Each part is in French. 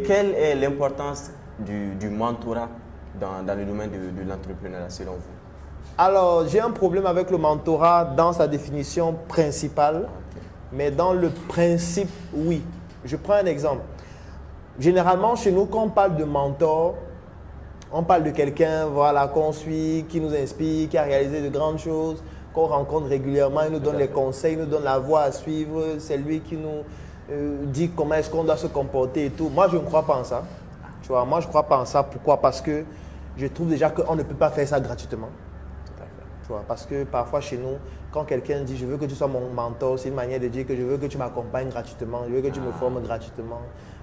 quelle est l'importance du mentorat dans le domaine de l'entrepreneuriat selon vous? Alors, j'ai un problème avec le mentorat dans sa définition principale, mais dans le principe, oui. Je prends un exemple. Généralement, chez nous, quand on parle de mentor, on parle de quelqu'un voilà, qu'on suit, qui nous inspire, qui a réalisé de grandes choses, qu'on rencontre régulièrement, il nous donne les conseils, il nous donne la voie à suivre, c'est lui qui nous dit comment est-ce qu'on doit se comporter et tout. Moi, je ne crois pas en ça. Tu vois, moi, je ne crois pas en ça. Pourquoi? Parce que je trouve déjà qu'on ne peut pas faire ça gratuitement. Tu vois, parce que parfois chez nous, quand quelqu'un dit « je veux que tu sois mon mentor », c'est une manière de dire que je veux que tu m'accompagnes gratuitement, je veux que tu me formes gratuitement,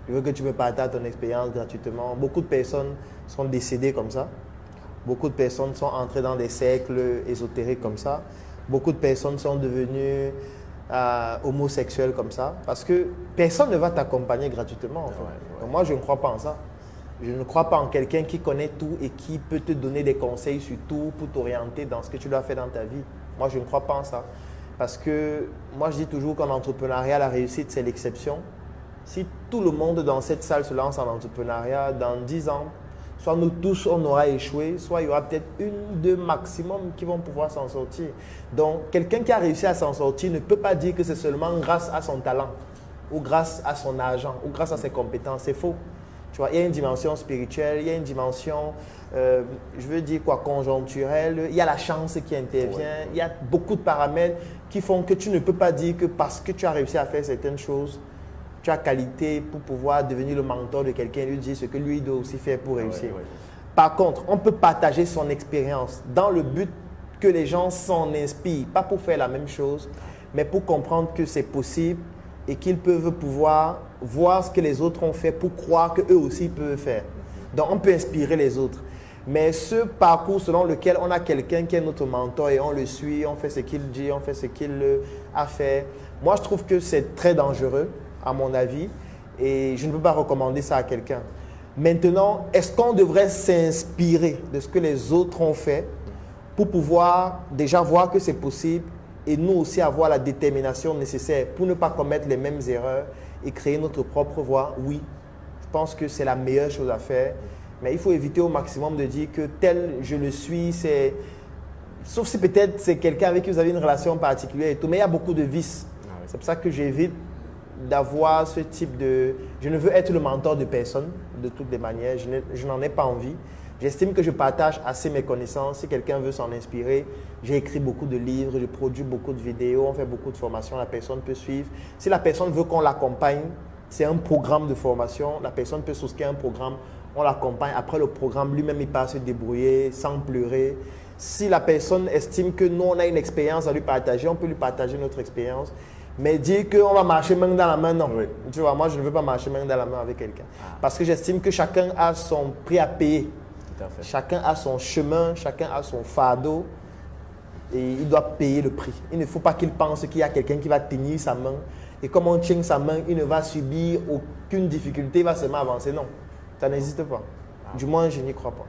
je veux que tu me partages ton expérience gratuitement. Beaucoup de personnes sont décédées comme ça. Beaucoup de personnes sont entrées dans des cercles ésotériques comme ça. Beaucoup de personnes sont devenues homosexuels comme ça. Parce que personne ne va t'accompagner gratuitement. En fait. Donc moi, je ne crois pas en ça. Je ne crois pas en quelqu'un qui connaît tout et qui peut te donner des conseils sur tout pour t'orienter dans ce que tu dois faire dans ta vie. Moi, je ne crois pas en ça. Parce que moi, je dis toujours qu'en entrepreneuriat, la réussite, c'est l'exception. Si tout le monde dans cette salle se lance en entrepreneuriat, dans 10 ans, soit nous tous, on aura échoué, soit il y aura peut-être une, deux maximum qui vont pouvoir s'en sortir. Donc, quelqu'un qui a réussi à s'en sortir ne peut pas dire que c'est seulement grâce à son talent ou grâce à son argent ou grâce à ses compétences. C'est faux. Tu vois, il y a une dimension spirituelle, il y a une dimension, je veux dire quoi, conjoncturelle, il y a la chance qui intervient, il y a beaucoup de paramètres qui font que tu ne peux pas dire que parce que tu as réussi à faire certaines choses, tu as qualité pour pouvoir devenir le mentor de quelqu'un et lui dire ce que lui doit aussi faire pour réussir. Par contre, on peut partager son expérience dans le but que les gens s'en inspirent, pas pour faire la même chose, mais pour comprendre que c'est possible et qu'ils peuvent pouvoir voir ce que les autres ont fait pour croire qu'eux aussi peuvent faire. Donc, on peut inspirer les autres. Mais ce parcours selon lequel on a quelqu'un qui est notre mentor et on le suit, on fait ce qu'il dit, on fait ce qu'il a fait, moi, je trouve que c'est très dangereux, à mon avis, et je ne peux pas recommander ça à quelqu'un. Maintenant, est-ce qu'on devrait s'inspirer de ce que les autres ont fait pour pouvoir déjà voir que c'est possible et nous aussi avoir la détermination nécessaire pour ne pas commettre les mêmes erreurs et créer notre propre voie? Oui, je pense que c'est la meilleure chose à faire. Mais il faut éviter au maximum de dire que tel je le suis, c'est... Sauf si peut-être c'est quelqu'un avec qui vous avez une relation particulière et tout, mais il y a beaucoup de vices. C'est pour ça que j'évite d'avoir ce type de... Je ne veux être le mentor de personne, de toutes les manières. Je n'en ai pas envie. J'estime que je partage assez mes connaissances. Si quelqu'un veut s'en inspirer, j'ai écrit beaucoup de livres, je produis beaucoup de vidéos, on fait beaucoup de formations, la personne peut suivre. Si la personne veut qu'on l'accompagne, c'est un programme de formation, la personne peut souscrire un programme, on l'accompagne. Après le programme, lui-même, il peut se débrouiller sans pleurer. Si la personne estime que nous, on a une expérience à lui partager, on peut lui partager notre expérience. Mais dire qu'on va marcher main dans la main, non. Oui. Tu vois, moi, je ne veux pas marcher main dans la main avec quelqu'un. Parce que j'estime que chacun a son prix à payer. Chacun a son chemin, chacun a son fardeau et il doit payer le prix. Il ne faut pas qu'il pense qu'il y a quelqu'un qui va tenir sa main et comme on tient sa main, il ne va subir aucune difficulté, il va seulement avancer. Non, ça n'existe pas. Du moins, je n'y crois pas.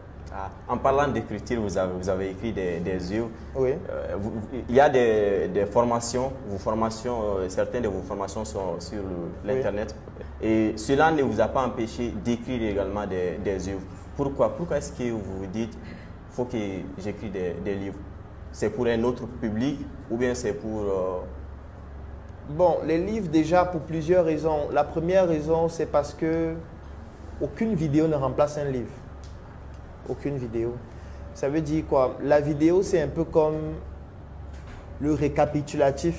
En parlant d'écriture, vous avez écrit des œuvres. Oui. Il y a des formations, certaines de vos formations sont sur l'Internet. Oui. Et cela ne vous a pas empêché d'écrire également des œuvres. Pourquoi est-ce que vous vous dites qu'il faut que j'écris des livres? C'est pour un autre public ou bien c'est pour... Bon, les livres déjà pour plusieurs raisons. La première raison, c'est parce que aucune vidéo ne remplace un livre. Aucune vidéo. Ça veut dire quoi? La vidéo, c'est un peu comme le récapitulatif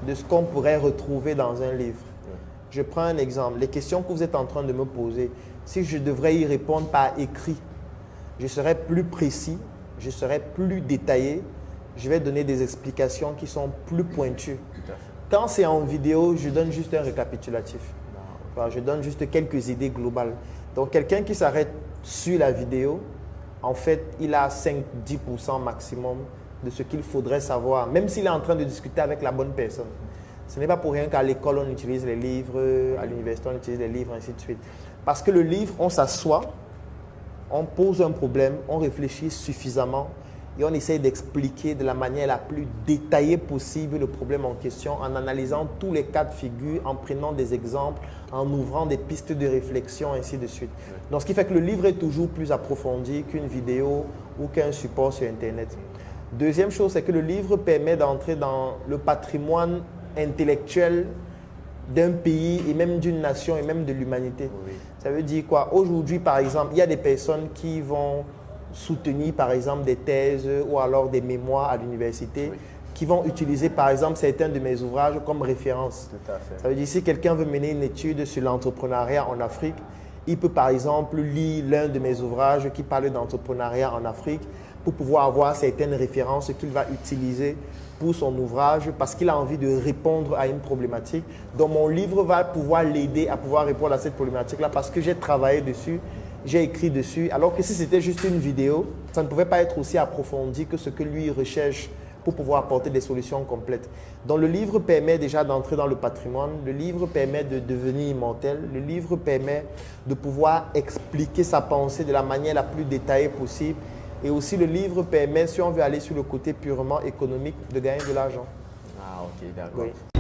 de ce qu'on pourrait retrouver dans un livre. Je prends un exemple. Les questions que vous êtes en train de me poser, si je devrais y répondre par écrit, je serais plus précis, je serais plus détaillé, je vais donner des explications qui sont plus pointues. Quand c'est en vidéo, je donne juste un récapitulatif. Enfin, je donne juste quelques idées globales. Donc, quelqu'un qui s'arrête sur la vidéo, en fait, il a 5-10% maximum de ce qu'il faudrait savoir, même s'il est en train de discuter avec la bonne personne. Ce n'est pas pour rien qu'à l'école, on utilise les livres, à l'université, on utilise les livres, ainsi de suite. Parce que le livre, on s'assoit, on pose un problème, on réfléchit suffisamment et on essaye d'expliquer de la manière la plus détaillée possible le problème en question en analysant tous les cas de figure, en prenant des exemples, en ouvrant des pistes de réflexion, ainsi de suite. Donc, ce qui fait que le livre est toujours plus approfondi qu'une vidéo ou qu'un support sur Internet. Deuxième chose, c'est que le livre permet d'entrer dans le patrimoine intellectuel d'un pays et même d'une nation et même de l'humanité. Oui. Ça veut dire quoi? Aujourd'hui, par exemple, il y a des personnes qui vont soutenir, par exemple, des thèses ou alors des mémoires à l'université, qui vont utiliser, par exemple, certains de mes ouvrages comme référence. Tout à fait. Ça veut dire si quelqu'un veut mener une étude sur l'entrepreneuriat en Afrique, il peut, par exemple, lire l'un de mes ouvrages qui parle d'entrepreneuriat en Afrique pour pouvoir avoir certaines références qu'il va utiliser pour son ouvrage parce qu'il a envie de répondre à une problématique. Donc, mon livre va pouvoir l'aider à pouvoir répondre à cette problématique-là parce que j'ai travaillé dessus, j'ai écrit dessus. Alors que si c'était juste une vidéo, ça ne pouvait pas être aussi approfondi que ce que lui recherche pour pouvoir apporter des solutions complètes. Donc, le livre permet déjà d'entrer dans le patrimoine, le livre permet de devenir immortel, le livre permet de pouvoir expliquer sa pensée de la manière la plus détaillée possible. Et aussi, le livre permet, si on veut aller sur le côté purement économique, de gagner de l'argent. Ah, ok, d'accord. Oui.